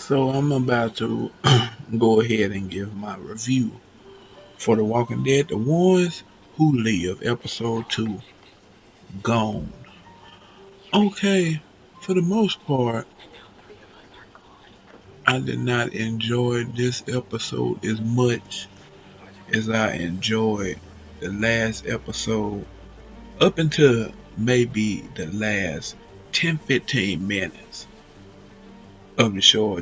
So I'm about to go ahead and give my review for The Walking Dead, The Ones Who Live, Episode 2, Gone. Okay, for the most part, I did not enjoy this episode as much as I enjoyed the last episode up until maybe the last 10-15 minutes of the show,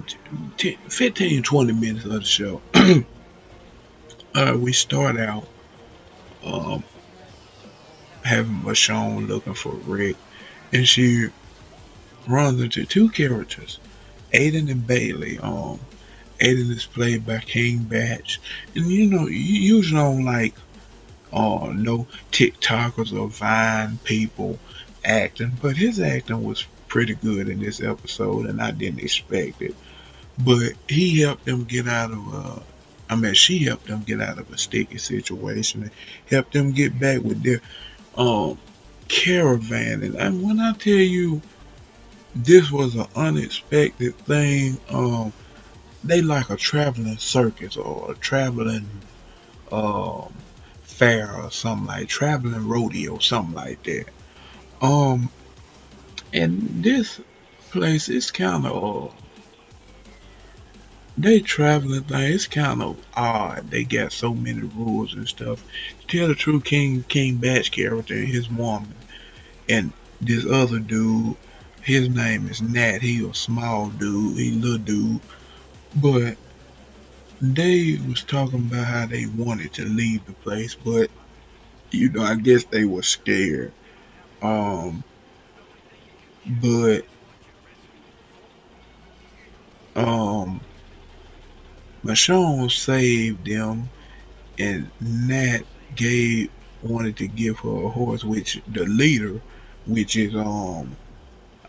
15-20 minutes of the show. We start out um, having Michonne looking for Rick, and she runs into two characters, Aiden and Bailey. Aiden is played by King Batch, and you usually don't like no TikTokers or Vine people acting, but his acting was pretty good in this episode, and I didn't expect it. But he helped them get out of she helped them get out of a sticky situation and helped them get back with their um caravan. And when I tell you this was an unexpected thing, they like a traveling circus or a traveling um fair or something, like traveling rodeo, something like that. Um, and this place is kind of they traveling thing. It's kind of odd. They got so many rules and stuff. To tell the truth, King Batch character and his woman and this other dude, his name is Nat. He a small dude. He little dude, but they was talking about how they wanted to leave the place, but I guess they were scared. Um, but um, Michonne saved them, and Nat gave wanted to give her a horse, which the leader, which is I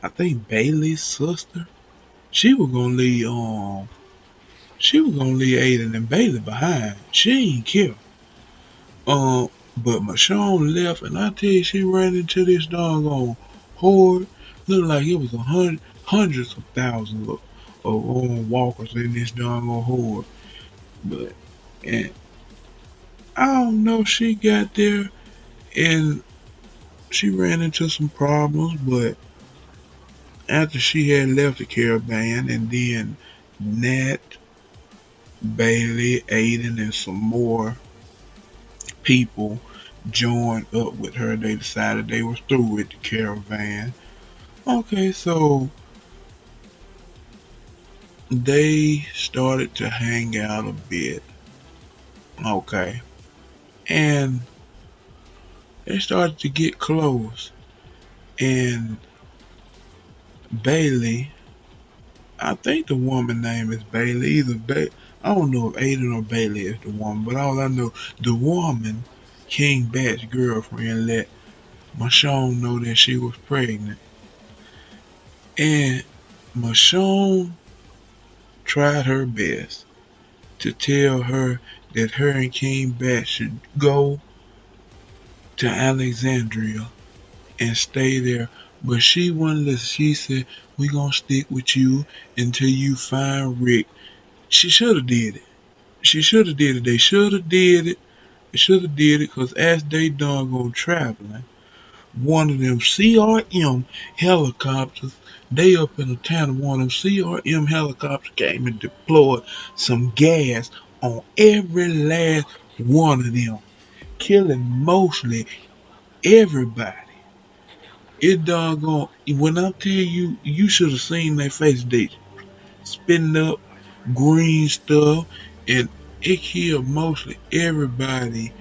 think Bailey's sister. She was gonna leave Aiden and Bailey behind. She ain't care. But Michonne left, and I tell you, she ran into this doggone horde. Looked like it was hundreds of thousands of walkers in this doggone horde. But and I don't know, she got there and she ran into some problems. But after she had left the caravan, and then Nat, Bailey, Aiden, and some more people joined up with her. They decided they were through with the caravan. Okay, so they started to hang out a bit. Okay, and they started to get close. And Bailey, I think the woman name is Bailey. I don't know if Aiden or Bailey is the woman, but all I know, the woman, King Bat's girlfriend, let Michonne know that she was pregnant. And Michonne tried her best to tell her that her and King Bat should go to Alexandria and stay there. But she wouldn't listen. She said, "We gonna stick with you until you find Rick." She should have did it. She should have did it. They should have did it. They should have did it, because as they done go traveling, one of them CRM helicopters, they up in the town, and one of them CRM helicopters came and deployed some gas on every last one of them, killing mostly everybody. It doggone, when I tell you, you should have seen their face. They spitting up green stuff, and it killed mostly everybody,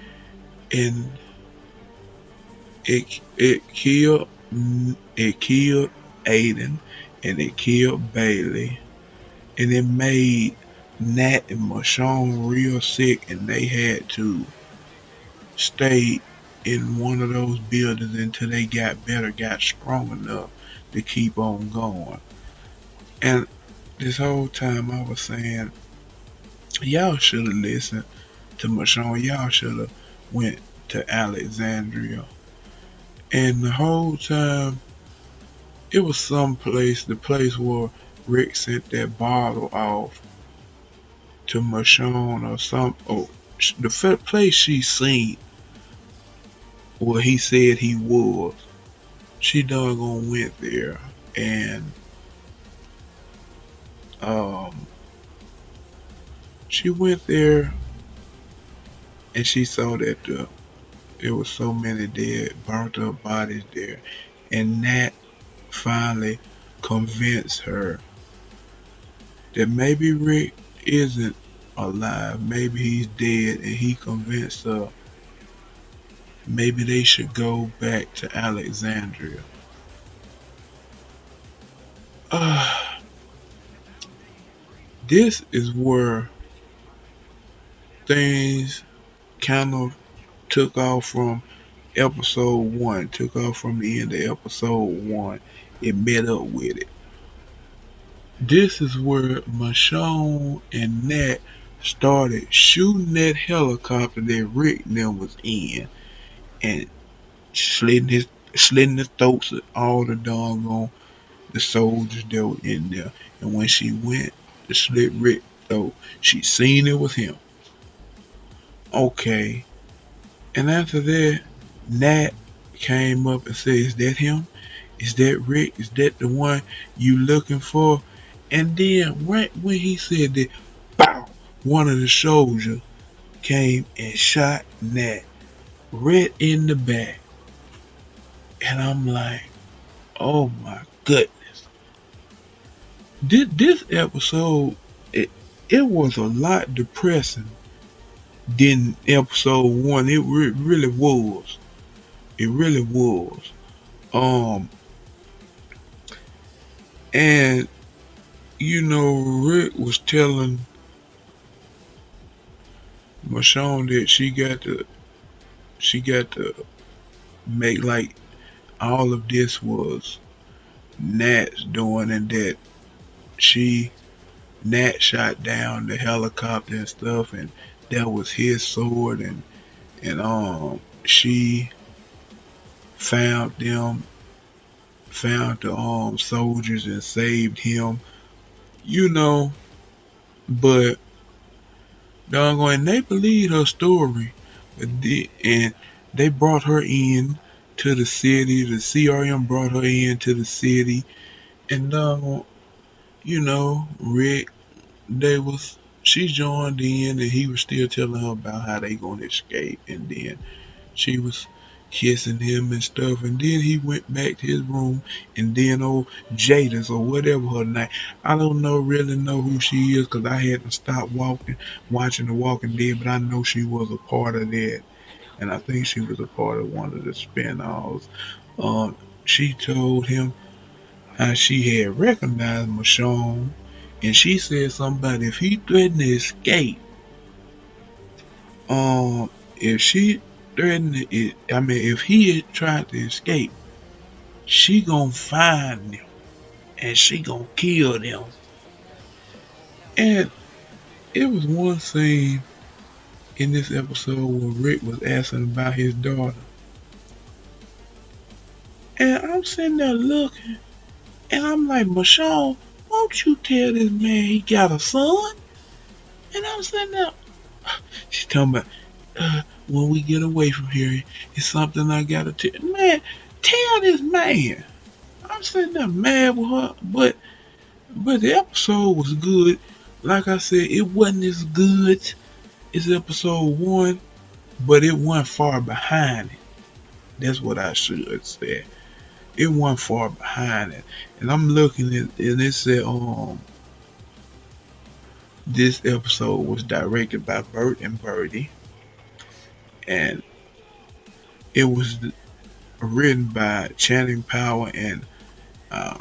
and it killed Aiden, and it killed Bailey, and it made Nat and Michonne real sick, and they had to stay in one of those buildings until they got better, got strong enough to keep on going. And this whole time I was saying, y'all should have listened to Michonne. Y'all should have went to Alexandria. And the whole time, it was some place, the place where Rick sent that bottle off to Michonne or some, or the place she seen where he said he was. She doggone went there, and um, she went there and she saw that there was so many dead, burnt up bodies there, and that finally convinced her that maybe Rick isn't alive, maybe he's dead, and he convinced her maybe they should go back to Alexandria. Uh, this is where things kind of took off from episode one, took off from the end of episode one. It met up with it. This is where Michonne and Nat started shooting that helicopter that Rick and them was in and slitting the throats of all the doggone the soldiers that were in there. And when she went to slit Rick throat, she seen it was him. Okay. And after that, Nat came up and said, "Is that him? Is that Rick? Is that the one you looking for?" And then right when he said that, bow, one of the soldiers came and shot Nat right in the back. And I'm like, oh my goodness. This episode, it was a lot depressing than episode one. It really was. It really was. Um, and Rick was telling Michonne that she got to make like all of this was Nat's doing, and that she Nat shot down the helicopter and stuff, and that was his sword, and she found them, found the soldiers and saved him, you know. But doggone, they believed her story, and they brought her in to the city. The CRM brought her in to the city, and Rick, they was she joined in, and he was still telling her about how they gonna escape, and then she was kissing him and stuff, and then he went back to his room, and then old Jadis or whatever her name, I don't really know who she is because I hadn't stopped watching The Walking Dead, but I know she was a part of that, and I think she was a part of one of the spin-offs. She told him how she had recognized Michonne, and she said something about if he threatened to escape, um, if she threatened it, I mean, if he had tried to escape, she gonna find them and she gonna kill them. And it was one scene in this episode where Rick was asking about his daughter, and I'm sitting there looking, and I'm like, Michonne, won't you tell this man he got a son? And I'm sitting there, she's talking about, when we get away from here, it's something I gotta tell. Man, tell this man. I'm sitting there mad with her, but the episode was good. Like I said, it wasn't as good as episode one, but it wasn't far behind it. That's what I should say. It wasn't far behind it. And I'm looking at, and it said this episode was directed by Bert and Birdie, and it was written by Channing Power and uh,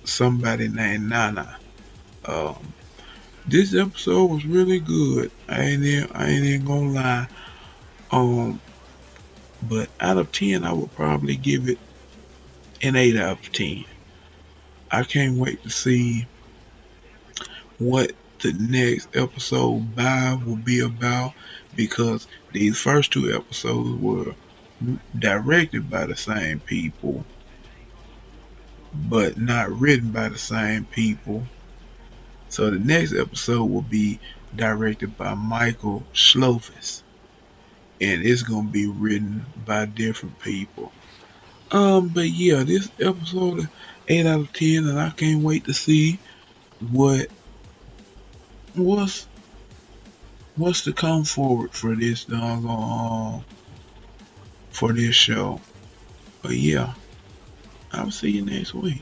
somebody named Nana. Um, this episode was really good. I ain't even gonna lie. Um, but out of 10, I would probably give it an 8 out of 10. I can't wait to see what the next episode 5 will be about, because these first two episodes were directed by the same people, but not written by the same people. So the next episode will be directed by Michael Schlofus, and it's gonna be written by different people. But yeah, this episode 8 out of 10, and I can't wait to see what what's what's to come forward for this doggone for this show. But yeah, I'll see you next week.